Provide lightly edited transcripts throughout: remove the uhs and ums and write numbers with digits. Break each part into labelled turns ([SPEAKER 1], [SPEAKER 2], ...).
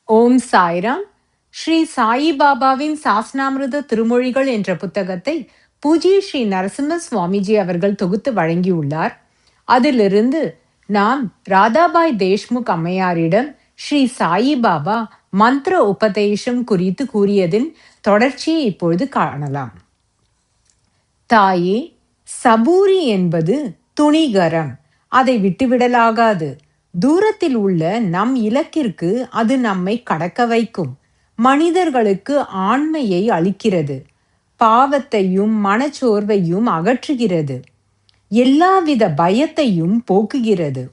[SPEAKER 1] ஓம் சாய்ராம். ஸ்ரீ சாயி பாபாவின் சாஸ்னாமிருத திருமொழிகள் என்ற புத்தகத்தை பூஜ்ய ஸ்ரீ நரசிம்ம சுவாமிஜி அவர்கள் தொகுத்து வழங்கியுள்ளார். அதிலிருந்து நாம் ராதாபாய் தேஷ்முக் அம்மையாரிடம் ஸ்ரீ சாயி பாபா மந்திர உபதேசம் குறித்து கூறியதின் தொடர்ச்சியை இப்பொழுது காணலாம். தாயே, சபூரி என்பது துணிகரம், அதை விட்டுவிடலாகாது. தூரத்தில் உள்ள நம் இலக்கிற்கு அது நம்மை கடக்க வைக்கும். மனிதர்களுக்கு ஆண்மையை அளிக்கிறது, பாவத்தையும் மனச்சோர்வையும் அகற்றுகிறது, எல்லாவித பயத்தையும் போக்குகிறது.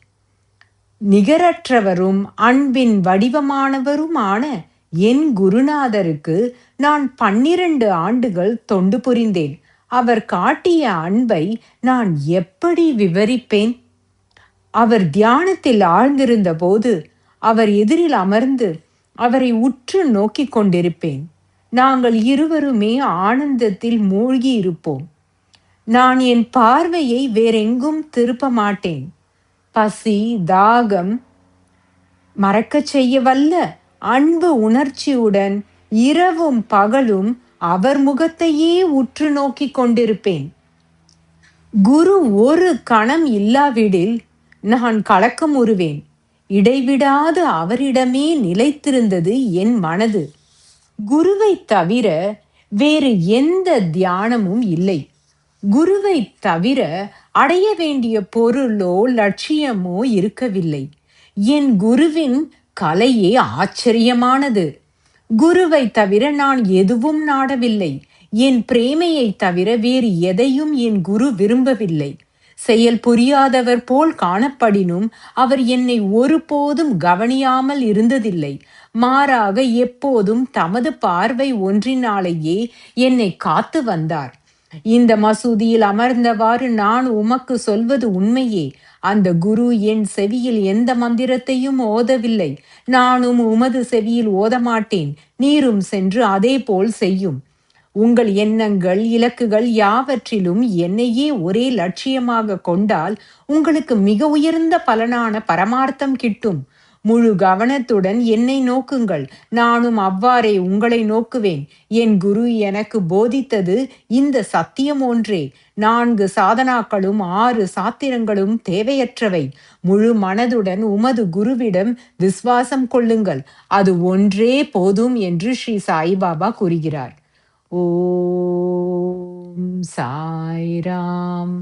[SPEAKER 1] நிகரற்றவரும் அன்பின் வடிவமானவருமான என் குருநாதருக்கு நான் 12 ஆண்டுகள் தொண்டு புரிந்தேன். அவர் காட்டிய அன்பை நான் எப்படி விவரிப்பேன்? அவர் தியானத்தில் ஆழ்ந்திருந்த போது அவர் எதிரில் அமர்ந்து அவரை உற்று நோக்கிக் கொண்டிருப்பேன். நாங்கள் இருவருமே ஆனந்தத்தில் மூழ்கி இருப்போம். நான் என் பார்வையை வேறெங்கும் திருப்ப மாட்டேன். பசி, தாகம் மறக்கச் செய்ய வல்ல அன்பு உணர்ச்சியுடன் இரவும் பகலும் அவர் முகத்தையே உற்று நோக்கிக் கொண்டிருப்பேன். குரு ஒரு கணம் இல்லாவிடில் நான் கலக்கமுறுவேன். இடைவிடாது அவரிடமே நிலைத்திருந்தது என் மனது. குருவை தவிர வேறு எந்த தியானமும் இல்லை. குருவை தவிர அடைய வேண்டிய பொருளோ லட்சியமோ இருக்கவில்லை. என் குருவின் கலையே ஆச்சரியமானது. குருவை தவிர நான் எதுவும் நாடவில்லை. என் பிரேமையை தவிர வேறு எதையும் என் குரு விரும்பவில்லை. செயல் புரியாதவர் போல் காணப்படினும் அவர் என்னை ஒருபோதும் கவனியாமல் இருந்ததில்லை. மாறாக எப்போதும் தமது பார்வை ஒன்றினாலேயே என்னை காத்து வந்தார். இந்த மசூதியில் அமர்ந்தவாறு நான் உமக்கு சொல்வது உண்மையே. அந்த குரு என் செவியில் எந்த மந்திரத்தையும் ஓதவில்லை. நானும் உமது செவியில் ஓதமாட்டேன். நீரும் சென்று அதே போல் செய்யும். உங்கள் எண்ணங்கள், இலக்குகள் யாவற்றிலும் என்னையே ஒரே லட்சியமாக கொண்டால் உங்களுக்கு மிக உயர்ந்த பலனான பரமார்த்தம் கிட்டும். முழு கவனத்துடன் என்னை நோக்குங்கள், நானும் அவ்வாறே உங்களை நோக்குவேன். என் குரு எனக்கு போதித்தது இந்த சத்தியம் ஒன்றே. 4 சாதனாக்களும் 6 சாத்திரங்களும் தேவையற்றவை. முழு மனதுடன் உமது குருவிடம் விசுவாசம் கொள்ளுங்கள், அது ஒன்றே போதும் என்று ஸ்ரீ சாய்பாபா கூறுகிறார். ஓம் சாய்ராம்.